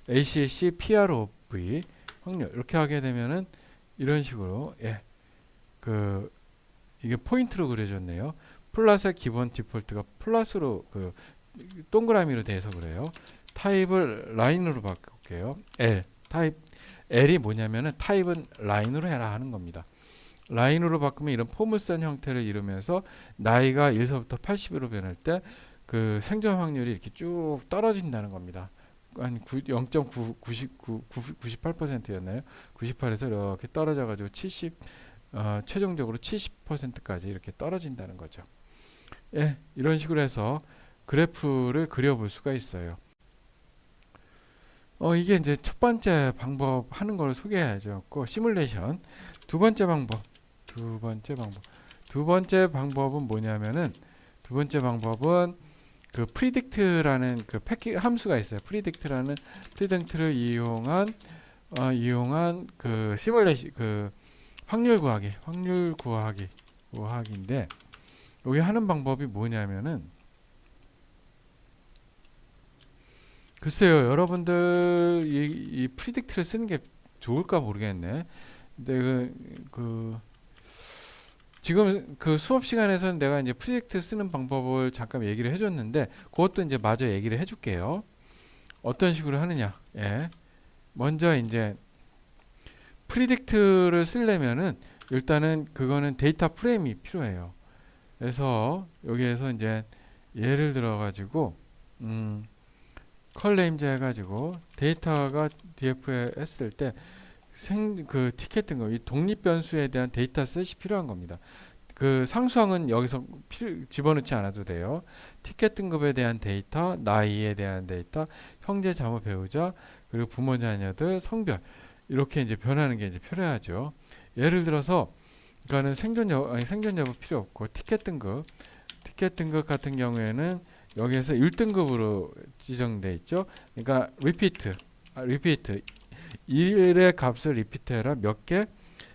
ACC PROV 확률 이렇게 하게 되면은 이런 식으로 이게 포인트로 그려졌네요. 플러스의 기본 디폴트가 플러스로 동그라미로 돼서 그래요. 타입을 라인으로 바꿀게요. 타입 L이 뭐냐면은 타입은 라인으로 해라 하는 겁니다. 라인으로 바꾸면 이런 포물선 형태를 이루면서 나이가 1서부터 80으로 변할 때 그 생존 확률이 이렇게 쭉 떨어진다는 겁니다. 한 0.98%였나요? 98에서 이렇게 떨어져 가지고 70 최종적으로 70%까지 이렇게 떨어진다는 거죠. 이런 식으로 해서 그래프를 그려볼 수가 있어요. 이게 이제 첫 번째 방법 하는 걸 소개해야죠. 시뮬레이션. 두 번째 방법은 뭐냐면은 그 predict라는 그 함수가 있어요. predict를 이용한 그 시뮬레이션 확률 구하기인데 여기 하는 방법이 뭐냐면은 글쎄요, 여러분들 이 predict를 쓰는 게 좋을까 모르겠네. 근데 지금 수업 시간에서는 내가 이제 프리딕트 쓰는 방법을 잠깐 얘기를 해줬는데 그것도 이제 마저 얘기를 해줄게요. 어떤 식으로 하느냐. 먼저 이제 프리딕트를 쓰려면은 일단은 그거는 데이터 프레임이 필요해요. 그래서 여기에서 이제 예를 들어 가지고 컬레임즈 해가지고 데이터가 DF에 했을 때 티켓 등급, 이 독립 변수에 대한 데이터셋이 필요한 겁니다. 그 상수항은 여기서 집어넣지 않아도 돼요. 티켓 등급에 대한 데이터, 나이에 대한 데이터, 형제, 자매, 배우자, 그리고 부모, 자녀들, 성별 이렇게 이제 변하는 게 이제 필요하죠. 예를 들어서 이거는 생존 여부 필요 없고 티켓 등급 같은 경우에는 여기에서 1등급으로 지정돼 있죠. 그러니까 리피트 1의 값을 리피트해라 몇 개?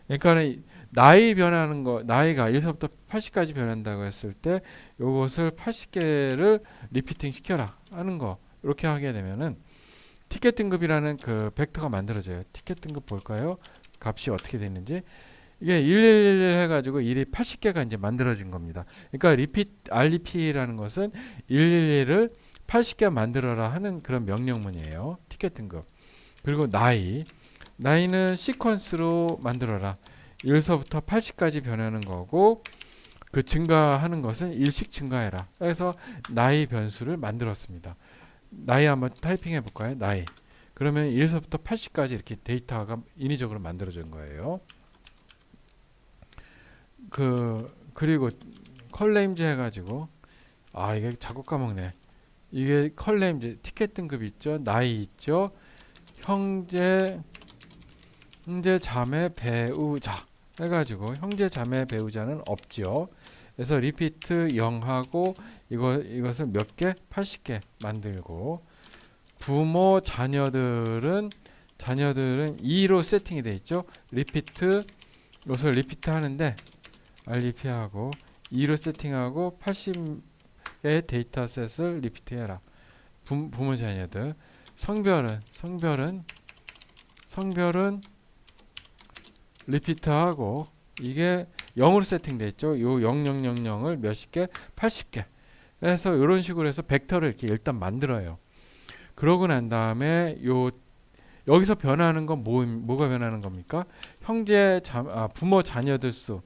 그러니까 나이 변하는 거, 나이가 1서부터 80까지 변한다고 했을 때 요것을 80개를 리피팅 시켜라 하는 거. 이렇게 하게 되면은 티켓 등급이라는 그 벡터가 만들어져요. 티켓 등급 볼까요? 값이 어떻게 되는지. 이게 111 해가지고 1이 80개가 이제 만들어진 겁니다. 그러니까 REP라는 것은 111을 80개 만들어라 하는 그런 명령문이에요. 티켓 등급. 그리고 나이는 시퀀스로 만들어라. 1서부터 80까지 변하는 거고 그 증가하는 것은 일씩 증가해라. 그래서 나이 변수를 만들었습니다. 나이 한번 타이핑 해볼까요? 나이. 그러면 1서부터 80까지 이렇게 데이터가 인위적으로 만들어진 거예요. 그리고 컬레임즈 해가지고 이게 자꾸 까먹네. 이게 컬레임즈 티켓 등급 있죠, 나이 있죠, 형제, 자매, 배우자 해가지고 형제, 자매, 배우자는 없죠. 그래서 리피트 0하고 이것을 몇 개? 80개 만들고 부모, 자녀들은 2로 세팅이 되어 있죠. 리피트 이것을 리피트 하는데 REP하고 2로 세팅하고 80의 데이터셋을 리피트해라. 부모, 자녀들. 성별은 리피트하고 이게 0으로 세팅되어 있죠. 요 0000을 몇십 개? 80개. 그래서 이런 식으로 해서 벡터를 이렇게 일단 만들어요. 그러고 난 다음에 여기서 변하는 건 뭐가 변하는 겁니까? 부모, 자녀들 수.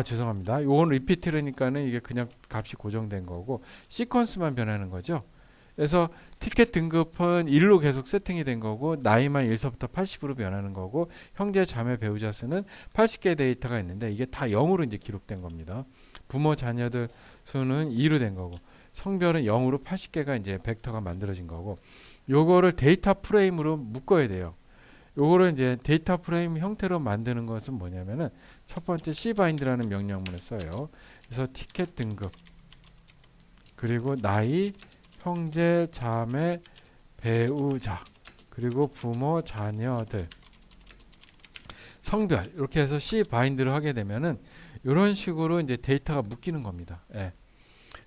죄송합니다. 요건 리피트라니까는 이게 그냥 값이 고정된 거고 시퀀스만 변하는 거죠. 그래서 티켓 등급은 1로 계속 세팅이 된 거고 나이만 1서부터 80으로 변하는 거고 형제, 자매, 배우자 수는 80개 데이터가 있는데 이게 다 0으로 이제 기록된 겁니다. 부모, 자녀들 수는 2로 된 거고 성별은 0으로 80개가 이제 벡터가 만들어진 거고 요거를 데이터 프레임으로 묶어야 돼요. 요거를 이제 데이터 프레임 형태로 만드는 것은 뭐냐면은 첫 번째 cbind라는 명령문을 써요. 그래서 티켓 등급 그리고 나이, 형제, 자매, 배우자 그리고 부모, 자녀들, 성별 이렇게 해서 cbind를 하게 되면은 이런 식으로 이제 데이터가 묶이는 겁니다.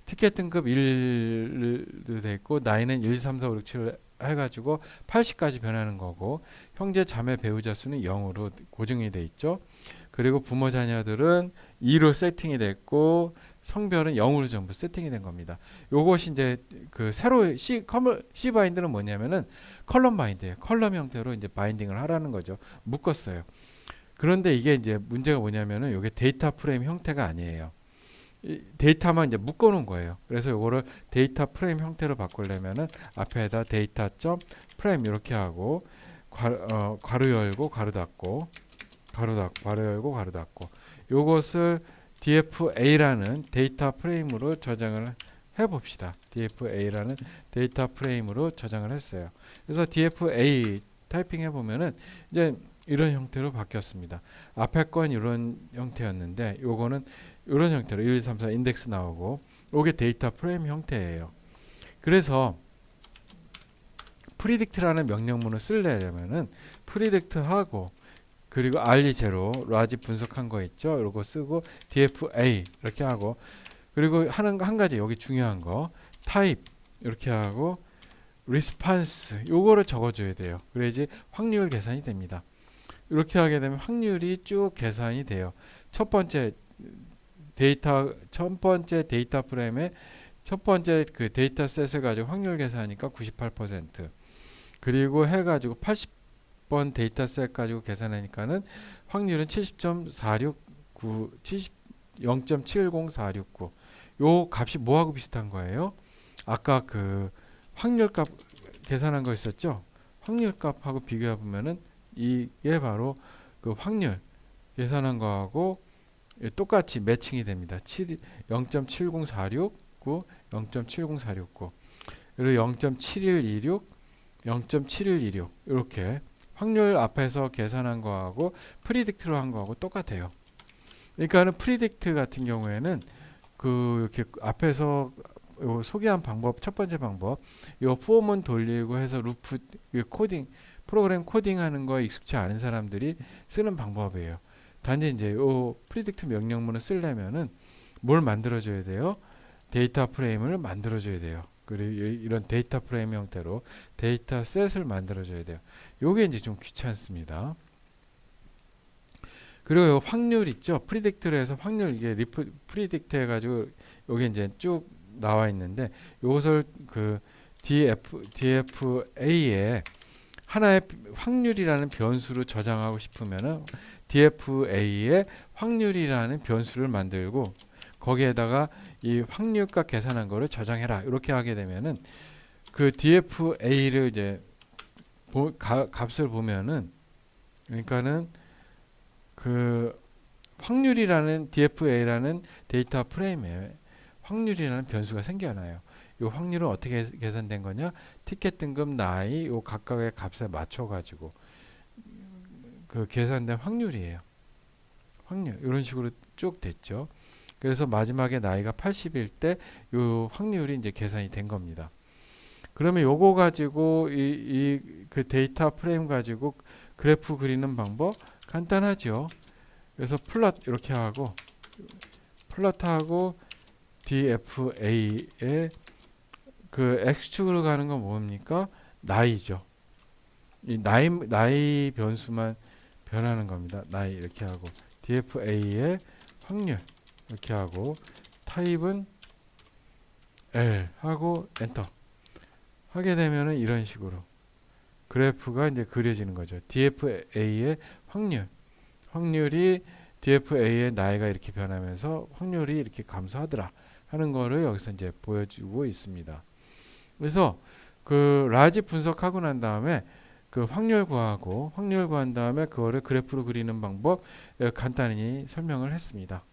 티켓 등급 1로 돼 있고 나이는 1, 2, 3, 4, 5, 6, 7 해가지고 80까지 변하는 거고, 형제 자매 배우자 수는 0으로 고정이 돼 있죠. 그리고 부모 자녀들은 2로 세팅이 됐고, 성별은 0으로 전부 세팅이 된 겁니다. 요것이 이제 그 새로 C 바인드는 뭐냐면은 컬럼 바인드예요. 컬럼 형태로 이제 바인딩을 하라는 거죠. 묶었어요. 그런데 이게 이제 문제가 뭐냐면은 이게 데이터 프레임 형태가 아니에요. 이 데이터만 이제 묶어놓은 거예요. 그래서 요거를 데이터 프레임 형태로 바꾸려면은 앞에다 데이터 점 프레임 이렇게 하고 괄호 열고 괄호 닫고 괄호 열고 괄호 닫고 요것을 DFA라는 데이터 프레임으로 저장을 해봅시다. DFA라는 데이터 프레임으로 저장을 했어요. 그래서 DFA 타이핑 해보면은 이제 이런 형태로 바뀌었습니다. 앞에 건 이런 형태였는데 요거는 이런 형태로 1, 2, 3, 4 인덱스 나오고 요게 데이터 프레임 형태예요. 그래서 predict라는 명령문을 쓰려면은 predict하고 그리고 RE0 라지 분석한 거 있죠. 요거 쓰고 DFA 이렇게 하고 그리고 하는 거 한 가지 여기 중요한 거 type 이렇게 하고 response 요거를 적어줘야 돼요. 그래야지 확률 계산이 됩니다. 이렇게 하게 되면 확률이 쭉 계산이 돼요. 첫 번째 데이터 프레임에 첫 번째 그 데이터 셋을 가지고 확률 계산하니까 98% 그리고 해가지고 80번 데이터 셋 가지고 계산하니까는 확률은 70.469 0.70469 요 값이 뭐하고 비슷한 거예요? 아까 그 확률값 계산한 거 있었죠? 확률값하고 비교해 보면은 이게 바로 그 확률 계산한 거하고 똑같이 매칭이 됩니다. 0.70469, 0.70469 그리고 0.7126, 0.7126 이렇게 확률 앞에서 계산한 거하고 프리딕트로 한 거하고 똑같아요. 그러니까는 프리딕트 같은 경우에는 그 이렇게 앞에서 요 소개한 방법 첫 번째 방법 요 폼은 돌리고 해서 루프 코딩 프로그램 코딩하는 거에 익숙치 않은 사람들이 쓰는 방법이에요. 단지 이제 요 프리딕트 명령문을 쓰려면은 뭘 만들어줘야 돼요? 데이터 프레임을 만들어줘야 돼요. 그리고 이런 데이터 프레임 형태로 데이터 셋을 만들어줘야 돼요. 요게 이제 좀 귀찮습니다. 그리고 요 확률 있죠? 프리딕트로 해서 확률 이게 프리딕트 해가지고 요게 이제 쭉 나와 있는데 요것을 그 DFA에 하나의 확률이라는 변수로 저장하고 싶으면은 DFA에 확률이라는 변수를 만들고 거기에다가 이 확률값 계산한 거를 저장해라 이렇게 하게 되면은 그 DFA를 이제 값을 보면은 그러니까는 그 확률이라는 DFA라는 데이터 프레임에 확률이라는 변수가 생겨나요. 이 확률은 어떻게 계산된 거냐? 티켓 등급 나이 요 각각의 값에 맞춰 가지고 그 계산된 확률이에요. 확률 이런 식으로 쭉 됐죠. 그래서 마지막에 나이가 80일 때 요 확률이 이제 계산이 된 겁니다. 그러면 요거 가지고 그 데이터 프레임 가지고 그래프 그리는 방법 간단하죠. 그래서 플롯 이렇게 하고 플롯하고 DFA에 그 X축으로 가는 건 뭡니까? 나이죠. 이 나이 변수만 변하는 겁니다. 나이 이렇게 하고 DFA의 확률 이렇게 하고 타입은 L 하고 엔터 하게 되면은 이런 식으로 그래프가 이제 그려지는 거죠. DFA의 확률이 DFA의 나이가 이렇게 변하면서 확률이 이렇게 감소하더라 하는 거를 여기서 이제 보여주고 있습니다. 그래서 그 라지 분석하고 난 다음에 그 확률 구한 다음에 그거를 그래프로 그리는 방법 간단히 설명을 했습니다.